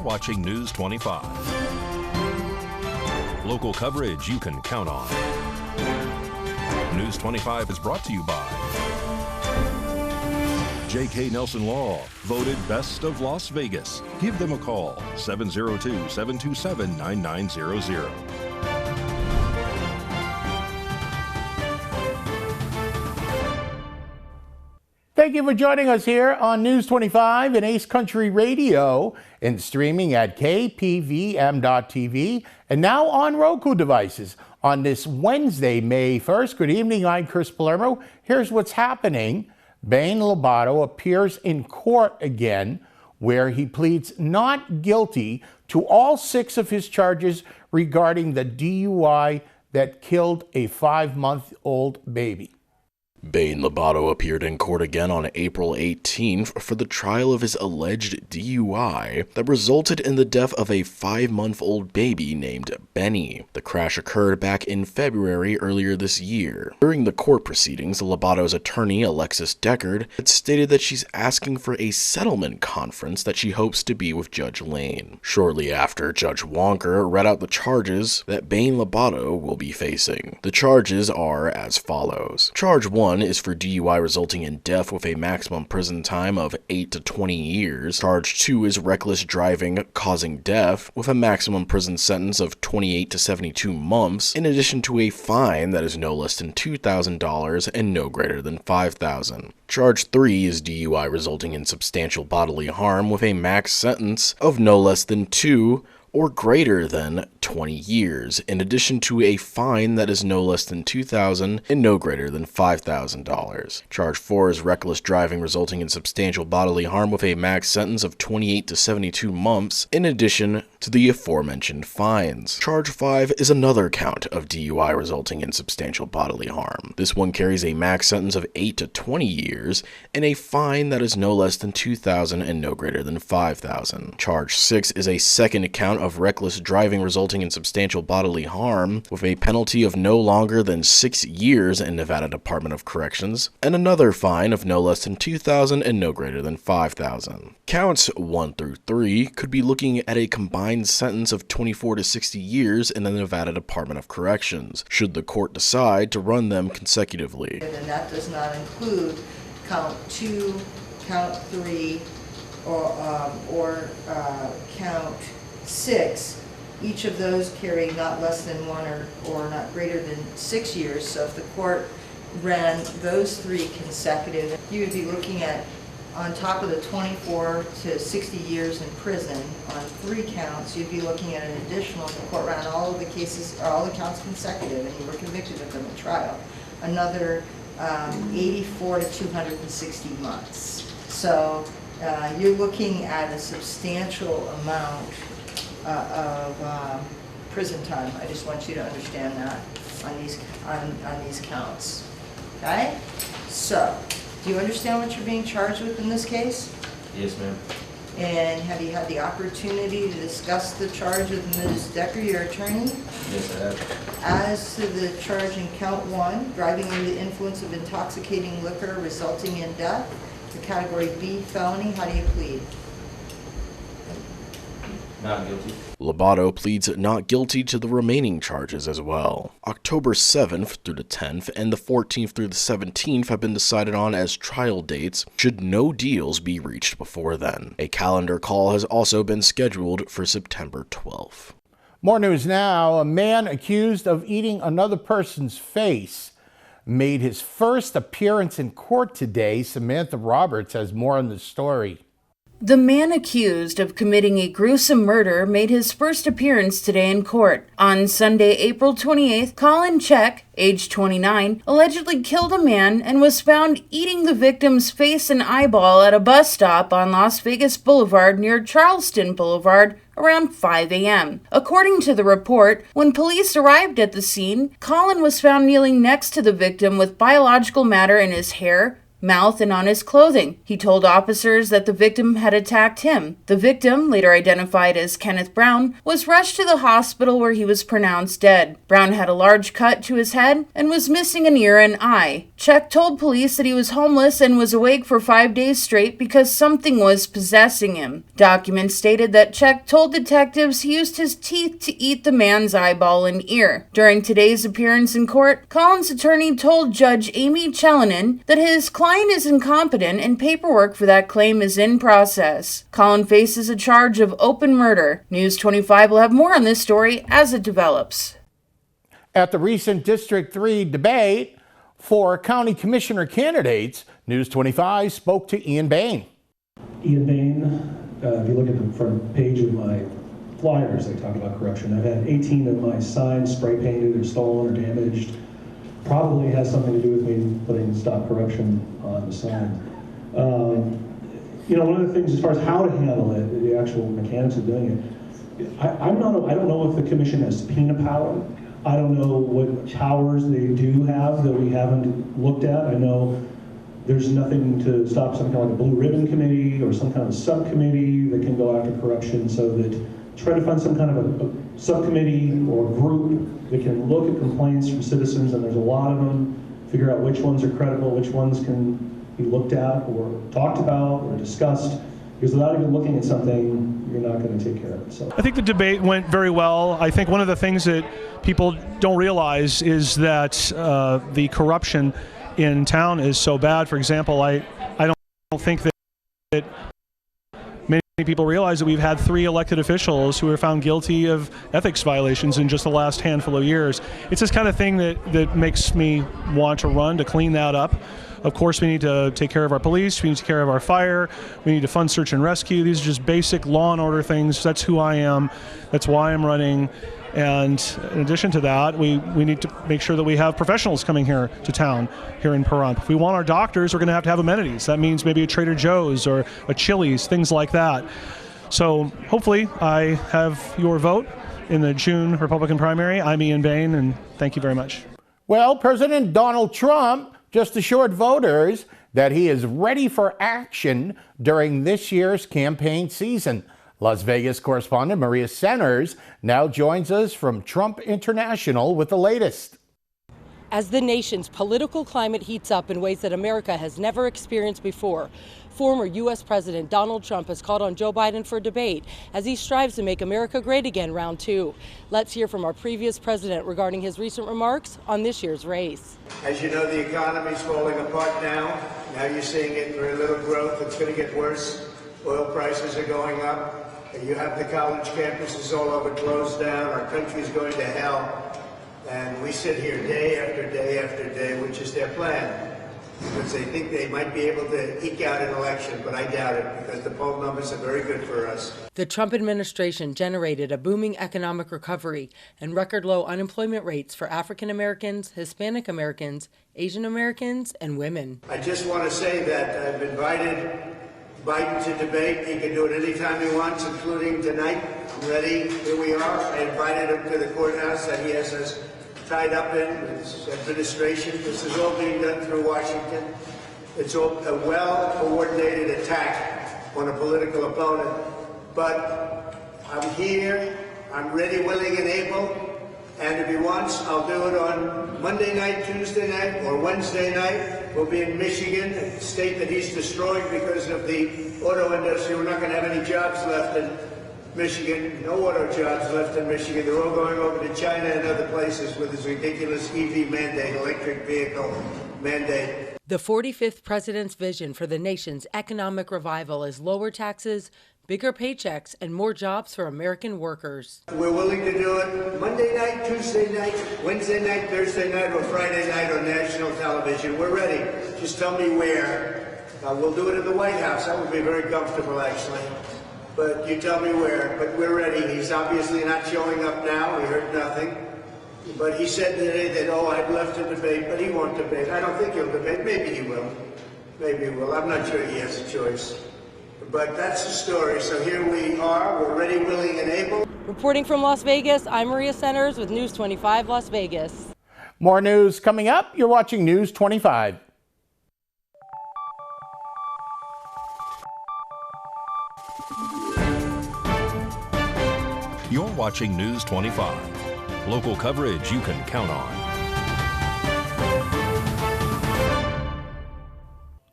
watching News 25. Local coverage you can count on. News 25 is brought to you by J.K. Nelson Law, voted Best of Las Vegas. Give them a call, 702-727-9900. Thank you for joining us here on News 25 and Ace Country Radio and streaming at KPVM.TV and now on Roku devices on this Wednesday, May 1st. Good evening, I'm Chris Palermo. Here's what's happening. Bane Labado appears in court again where he pleads not guilty to all 6 of his charges regarding the DUI that killed a 5-month-old baby. Bane Labado appeared in court again on April 18th for the trial of his alleged DUI that resulted in the death of a 5-month-old baby named Bane. The crash occurred back in February earlier this year. During the court proceedings, Labado's attorney, Alexis Deckard, had stated that she's asking for a settlement conference that she hopes to be with Judge Lane. Shortly after, Judge Wonker read out the charges that Bane Labado will be facing. The charges are as follows. Charge 1 is for DUI resulting in death with a maximum prison time of 8 to 20 years. Charge 2 is reckless driving causing death with a maximum prison sentence of 28 to 72 months, in addition to a fine that is no less than $2,000 and no greater than $5,000. Charge 3 is DUI resulting in substantial bodily harm with a max sentence of no less than 2 or greater than 20 years, in addition to a fine that is no less than $2,000 and no greater than $5,000. Charge 4 is reckless driving resulting in substantial bodily harm with a max sentence of 28 to 72 months, in addition to the aforementioned fines. Charge 5 is another count of DUI resulting in substantial bodily harm. This one carries a max sentence of 8 to 20 years and a fine that is no less than $2,000 and no greater than $5,000. Charge 6 is a second count of reckless driving resulting in substantial bodily harm with a penalty of no longer than 6 years in Nevada Department of Corrections and another fine of no less than $2,000 and no greater than $5,000. Counts 1 through 3 could be looking at a combined sentence of 24 to 60 years in the Nevada Department of Corrections, should the court decide to run them consecutively. And that does not include count 2, count 3, or count 6. Each of those carry not less than 1 or not greater than 6 years. So if the court ran those 3 consecutive, you would be looking at, on top of the 24 to 60 years in prison on 3 counts, you'd be looking at an additional, if the court ran all of the cases, or all the counts consecutive, and you were convicted of them in trial, another 84 to 260 months. So you're looking at a substantial amount of prison time. I just want you to understand that on these counts. Okay? So, do you understand what you're being charged with in this case? Yes, ma'am. And have you had the opportunity to discuss the charge with Ms. Decker, your attorney? Yes, I have. As to the charge in count 1, driving under the influence of intoxicating liquor resulting in death, the category B felony, how do you plead? Not guilty. Labado pleads not guilty to the remaining charges as well. October 7th through the 10th and the 14th through the 17th have been decided on as trial dates should no deals be reached before then. A calendar call has also been scheduled for September 12th. More news now. A man accused of eating another person's face made his first appearance in court today. Samantha Roberts has more on the story. The man accused of committing a gruesome murder made his first appearance today in court. On Sunday, April 28th, Colin, Czech, age 29, allegedly killed a man and was found eating the victim's face and eyeball at a bus stop on Las Vegas Boulevard near Charleston Boulevard around 5 a.m. According to the report, when police arrived at the scene, Colin was found kneeling next to the victim with biological matter in his hair, mouth, and on his clothing. He told officers that the victim had attacked him. The victim, later identified as Kenneth Brown, was rushed to the hospital where he was pronounced dead. Brown had a large cut to his head and was missing an ear and eye. Czech told police that he was homeless and was awake for 5 days straight because something was possessing him. Documents stated that Czech told detectives he used his teeth to eat the man's eyeball and ear. During today's appearance in court, Colin's attorney told Judge Amy Chellinan that his client is incompetent and paperwork for that claim is in process. Colin faces a charge of open murder. News 25 will have more on this story as it develops. At the recent District 3 debate for county commissioner candidates, News 25 spoke to Ian Bane. Ian Bane, if you look at the front page of my flyers, they talk about corruption. I've had 18 of my signs spray painted or stolen or damaged. Probably has something to do with me putting "Stop Corruption" on the sign. You know, one of the things as far as how to handle it, the actual mechanics of doing it, I don't know if the commission has subpoena power. I don't know what powers they do have that we haven't looked at. I know there's nothing to stop some kind of like a blue ribbon committee or some kind of subcommittee that can go after corruption, so that try to find some kind of a subcommittee or group that can look at complaints from citizens, and there's a lot of them, figure out which ones are credible, which ones can be looked at or talked about or discussed, because without even looking at something, you're not going to take care of it. So I think the debate went very well. I think one of the things that people don't realize is that the corruption in town is so bad. For example, I don't think that many people realize that we've had 3 elected officials who were found guilty of ethics violations in just the last handful of years. It's this kind of thing that makes me want to run to clean that up. Of course, we need to take care of our police, we need to take care of our fire, we need to fund search and rescue. These are just basic law and order things. That's who I am. That's why I'm running. And in addition to that, we need to make sure that we have professionals coming here to town, here in Pahrump. If we want our doctors, we're going to have amenities. That means maybe a Trader Joe's or a Chili's, things like that. So hopefully I have your vote in the June Republican primary. I'm Ian Bane, and thank you very much. Well, President Donald Trump just assured voters that he is ready for action during this year's campaign season. Las Vegas correspondent Maria Centers now joins us from Trump International with the latest. As the nation's political climate heats up in ways that America has never experienced before, former U.S. President Donald Trump has called on Joe Biden for debate as he strives to make America great again round 2. Let's hear from our previous president regarding his recent remarks on this year's race. As you know, the economy's falling apart now. Now you're seeing it, very little growth. It's going to get worse. Oil prices are going up. You have the college campuses all over closed down. Our country's going to hell. And we sit here day after day after day, which is their plan, because they think they might be able to eke out an election, but I doubt it, because the poll numbers are very good for us. The Trump administration generated a booming economic recovery and record low unemployment rates for African Americans, Hispanic Americans, Asian Americans, and women. I just want to say that I've invited Biden to debate. He can do it anytime he wants, including tonight. I'm ready. Here we are. I invited him to the courthouse that he has us tied up in his administration. This is all being done through Washington. It's all a well-coordinated attack on a political opponent. But I'm here. I'm ready, willing, and able. And if he wants, I'll do it on Monday night, Tuesday night, or Wednesday night. We'll be in Michigan, a state that he's destroyed because of the auto industry. We're not going to have any jobs left in Michigan. No auto jobs left in Michigan. They're all going over to China and other places with this ridiculous EV mandate, electric vehicle mandate. The 45th president's vision for the nation's economic revival is lower taxes, bigger paychecks, and more jobs for American workers. We're willing to do it Monday night, Tuesday night, Wednesday night, Thursday night, or Friday night on national television. We're ready. Just tell me where. We'll do it in the White House. That would be very comfortable, actually. But you tell me where. But we're ready. He's obviously not showing up now. We heard nothing. But he said today that, I'd love to debate, but he won't debate. I don't think he'll debate. Maybe he will. Maybe he will. I'm not sure he has a choice. But that's the story. So here we are. We're ready, willing, and able. Reporting from Las Vegas, I'm Maria Centers with News 25 Las Vegas. More news coming up. You're watching News 25. You're watching News 25. Local coverage you can count on.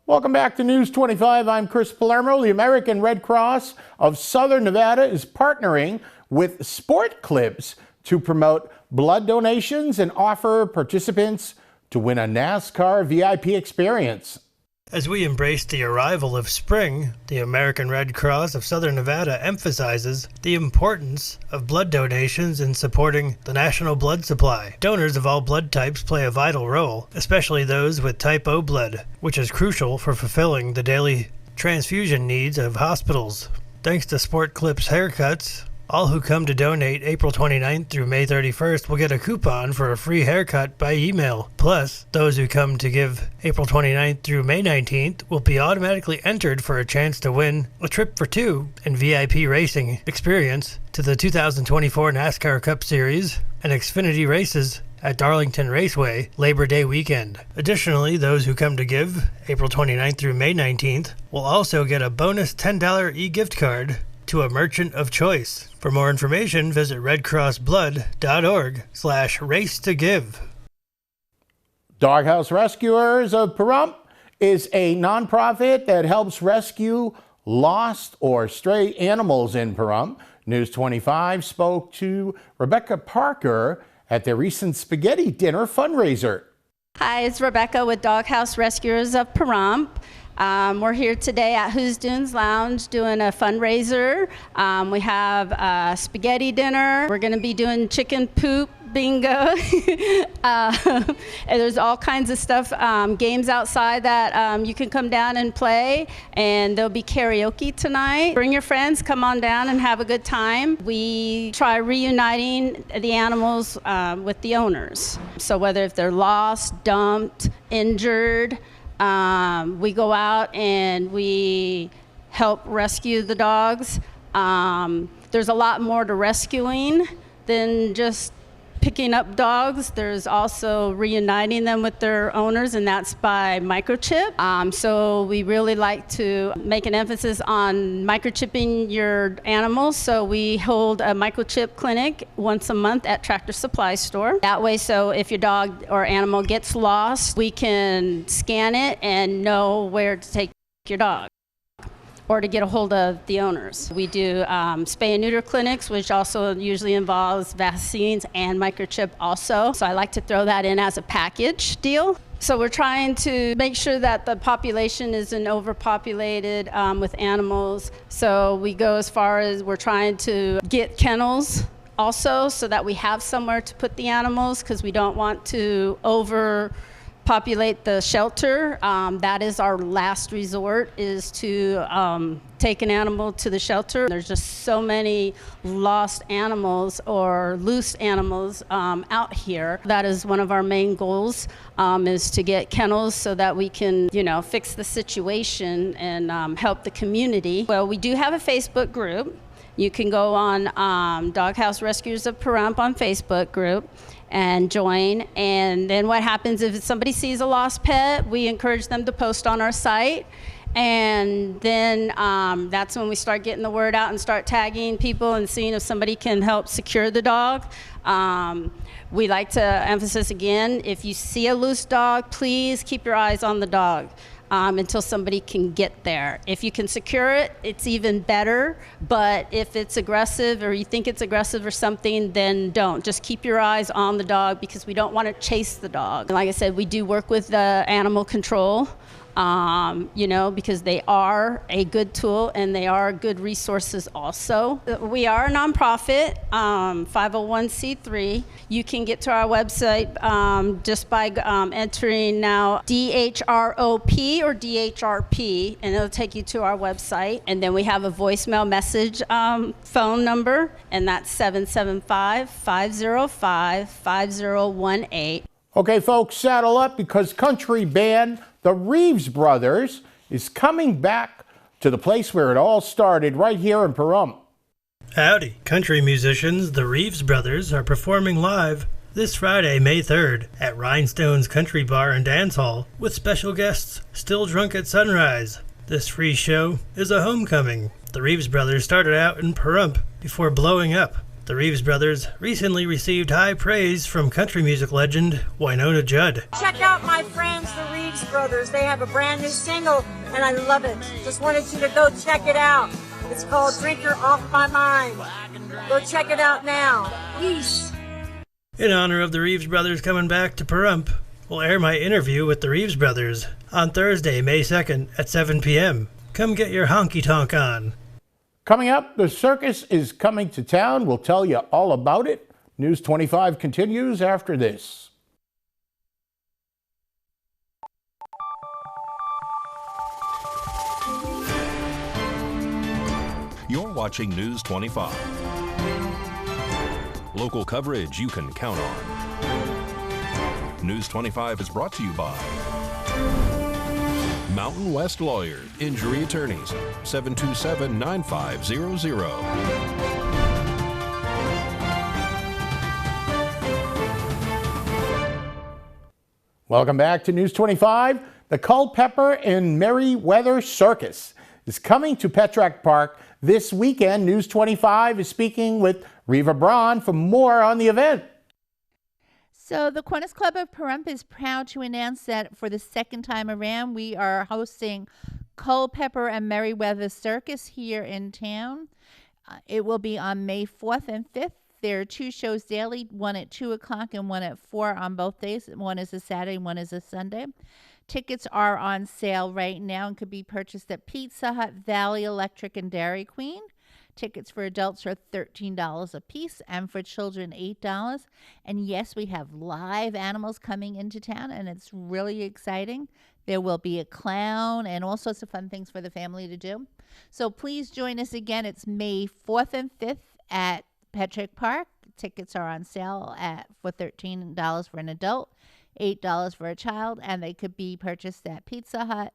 Welcome back to News 25. I'm Chris Palermo. The American Red Cross of Southern Nevada is partnering with Sport Clips to promote blood donations and offer participants to win a NASCAR VIP experience. As we embrace the arrival of spring, the American Red Cross of Southern Nevada emphasizes the importance of blood donations in supporting the national blood supply. Donors of all blood types play a vital role, especially those with type O blood, which is crucial for fulfilling the daily transfusion needs of hospitals. Thanks to Sport Clips haircuts, all who come to donate April 29th through May 31st will get a coupon for a free haircut by email. Plus, those who come to give April 29th through May 19th will be automatically entered for a chance to win a trip for two and VIP racing experience to the 2024 NASCAR Cup Series and Xfinity races at Darlington Raceway Labor Day weekend. Additionally, those who come to give April 29th through May 19th will also get a bonus $10 e-gift card to a merchant of choice. For more information, visit redcrossblood.org/race-to-give. Dogghouse Rescuers of Pahrump is a nonprofit that helps rescue lost or stray animals in Pahrump. News 25 spoke to Rebecca Parker at their recent spaghetti dinner fundraiser. Hi, it's Rebecca with Dogghouse Rescuers of Pahrump. We're here today at Who's Dunes Lounge doing a fundraiser. We have a spaghetti dinner. We're going to be doing chicken poop bingo. And there's all kinds of stuff, games outside that you can come down and play. And there'll be karaoke tonight. Bring your friends, come on down and have a good time. We try reuniting the animals with the owners. So whether if they're lost, dumped, injured, we go out and we help rescue the dogs. There's a lot more to rescuing than just picking up dogs. There's also reuniting them with their owners, and that's by microchip. So we really like to make an emphasis on microchipping your animals. So we hold a microchip clinic once a month at Tractor Supply Store. That way, so if your dog or animal gets lost, we can scan it and know where to take your dog, or to get a hold of the owners. We do spay and neuter clinics, which also usually involves vaccines and microchip also. So I like to throw that in as a package deal. So we're trying to make sure that the population isn't overpopulated with animals. So we go as far as we're trying to get kennels also, so that we have somewhere to put the animals, because we don't want to overpopulate the shelter. That is our last resort, is to take an animal to the shelter. There's just so many lost animals or loose animals out here. That is one of our main goals, is to get kennels so that we can, fix the situation and help the community. Well, we do have a Facebook group. You can go on Dogghouse Rescuers of Pahrump on Facebook group and join. And then what happens if somebody sees a lost pet, we encourage them to post on our site. And then that's when we start getting the word out and start tagging people and seeing if somebody can help secure the dog. We like to emphasize again, if you see a loose dog, please keep your eyes on the dog until somebody can get there. If you can secure it, it's even better. But if it's aggressive or you think it's aggressive or something, then don't. Just keep your eyes on the dog, because we don't want to chase the dog. And like I said, we do work with animal control. Because they are a good tool and they are good resources also. We are a nonprofit, 501c3. You can get to our website just by entering now DHROP or DHRP, and it'll take you to our website. And then we have a voicemail message phone number, and that's 775-505-5018. Okay, folks, saddle up, because country band the Reeves Brothers is coming back to the place where it all started, right here in Pahrump. Howdy. Country musicians, the Reeves Brothers, are performing live this Friday, May 3rd, at Rhinestone's Country Bar and Dance Hall, with special guests Still Drunk at Sunrise, This free show is a homecoming. The Reeves Brothers started out in Pahrump before blowing up. The Reeves Brothers recently received high praise from country music legend Wynonna Judd. Check out my friends, the Reeves Brothers. They have a brand new single, and I love it. Just wanted you to go check it out. It's called Drinker Off My Mind. Go check it out now. Peace. In honor of the Reeves Brothers coming back to Pahrump, we'll air my interview with the Reeves Brothers on Thursday, May 2nd at 7 p.m. Come get your honky-tonk on. Coming up, the Circus is coming to town. We'll tell you all about it. News 25 continues after this. You're watching News 25. Local coverage you can count on. News 25 is brought to you by Mountain West Lawyer, Injury Attorneys, 727-9500. Welcome back to News 25. The Culpeper and Merriweather Circus is coming to Petrack Park this weekend. News 25 is speaking with Reva Braun for more on the event. So the Kiwanis Club of Pahrump is proud to announce that for the second time around, we are hosting Culpeper and Merriweather Circus here in town. It will be on May 4th and 5th. There are two shows daily, one at 2 o'clock and one at 4 on both days. One is a Saturday, one is a Sunday. Tickets are on sale right now and could be purchased at Pizza Hut, Valley Electric, and Dairy Queen. Tickets for adults are $13 a piece and for children $8. And yes, we have live animals coming into town and it's really exciting. There will be a clown and all sorts of fun things for the family to do. So please join us again. It's May 4th and 5th at Petrack Park. Tickets are on sale for $13 for an adult, $8 for a child, and they could be purchased at Pizza Hut,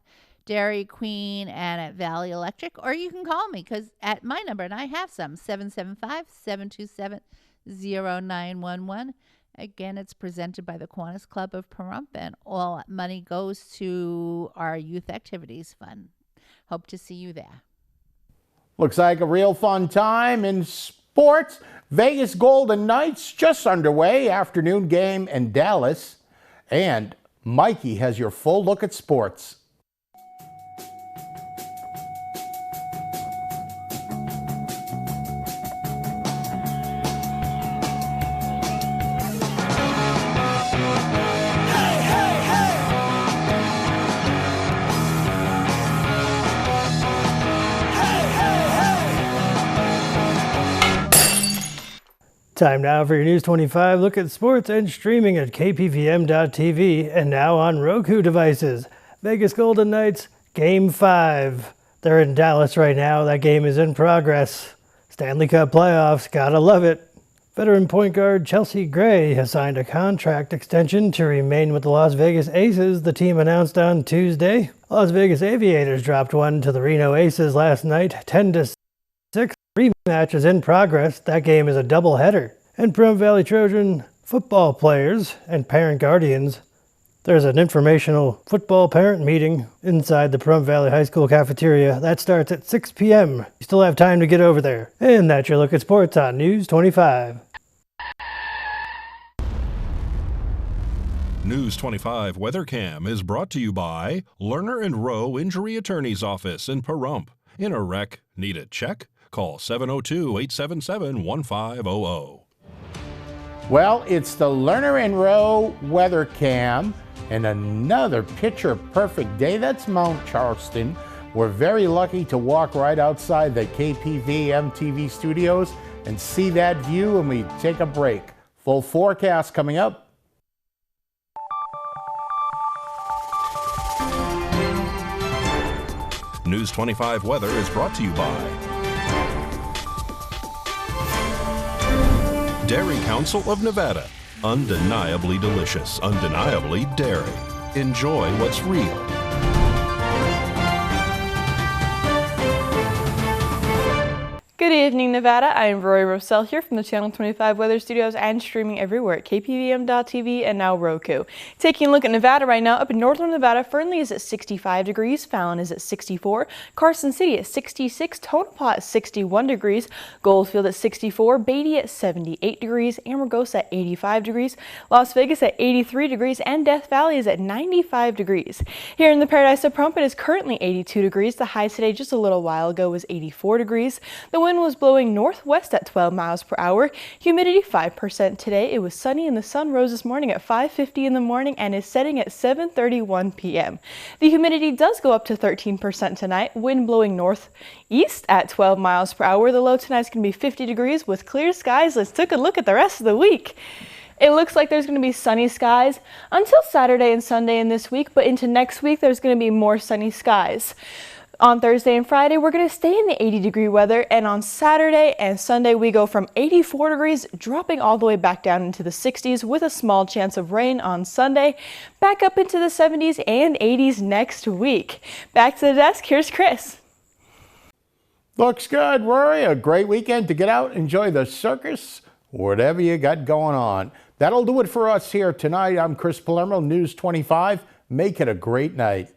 Dairy Queen, and at Valley Electric, or you can call me because at my number, and I have some, 775-727-0911. Again, it's presented by the Kiwanis Club of Pahrump, and all money goes to our Youth Activities Fund. Hope to see you there. Looks like a real fun time in sports. Vegas Golden Knights just underway, afternoon game in Dallas, and Mikey has your full look at sports. Time now for your News 25 look at sports and streaming at KPVM.TV and now on Roku devices. Vegas Golden Knights, Game 5. They're in Dallas right now. That game is in progress. Stanley Cup playoffs, gotta love it. Veteran point guard Chelsea Gray has signed a contract extension to remain with the Las Vegas Aces, the team announced on Tuesday. Las Vegas Aviators dropped one to the Reno Aces last night, 10-6. Rematch is in progress. That game is a doubleheader. And Pahrump Valley Trojan football players and parent guardians, there's an informational football parent meeting inside the Pahrump Valley High School cafeteria. That starts at 6 p.m. You still have time to get over there. And that's your look at sports on News 25. News 25 Weather Cam is brought to you by Lerner and Rowe Injury Attorney's Office in Pahrump. In a wreck, need a check? Call 702-877-1500. Well, it's the Lerner and Rowe Weather Cam and another picture-perfect day. That's Mount Charleston. We're very lucky to walk right outside the KPVM TV studios and see that view, and we take a break. Full forecast coming up. News 25 weather is brought to you by Dairy Council of Nevada. Undeniably delicious, undeniably dairy. Enjoy what's real. Good evening, Nevada. I am Rory Rossell here from the Channel 25 Weather Studios and streaming everywhere at KPVM.TV and now Roku. Taking a look at Nevada right now, up in northern Nevada, Fernley is at 65 degrees, Fallon is at 64, Carson City at 66, Tonopah at 61 degrees, Goldfield at 64, Beatty at 78 degrees, Amargosa at 85 degrees, Las Vegas at 83 degrees, and Death Valley is at 95 degrees. Here in the Paradise of Pahrump, it is currently 82 degrees. The high today just a little while ago was 84 degrees. The wind was blowing northwest at 12 miles per hour. Humidity 5% today. It was sunny and the sun rose this morning at 5:50 in the morning and is setting at 7:31 p.m. The humidity does go up to 13% tonight. Wind blowing northeast at 12 miles per hour. The low tonight is going to be 50 degrees with clear skies. Let's take a look at the rest of the week. It looks like there's going to be sunny skies until Saturday and Sunday in this week, but into next week there's going to be more sunny skies. On Thursday and Friday, we're going to stay in the 80-degree weather, and on Saturday and Sunday, we go from 84 degrees, dropping all the way back down into the 60s with a small chance of rain on Sunday, back up into the 70s and 80s next week. Back to the desk, here's Chris. Looks good, Rory. A great weekend to get out, enjoy the circus, whatever you got going on. That'll do it for us here tonight. I'm Chris Palermo, News 25. Make it a great night.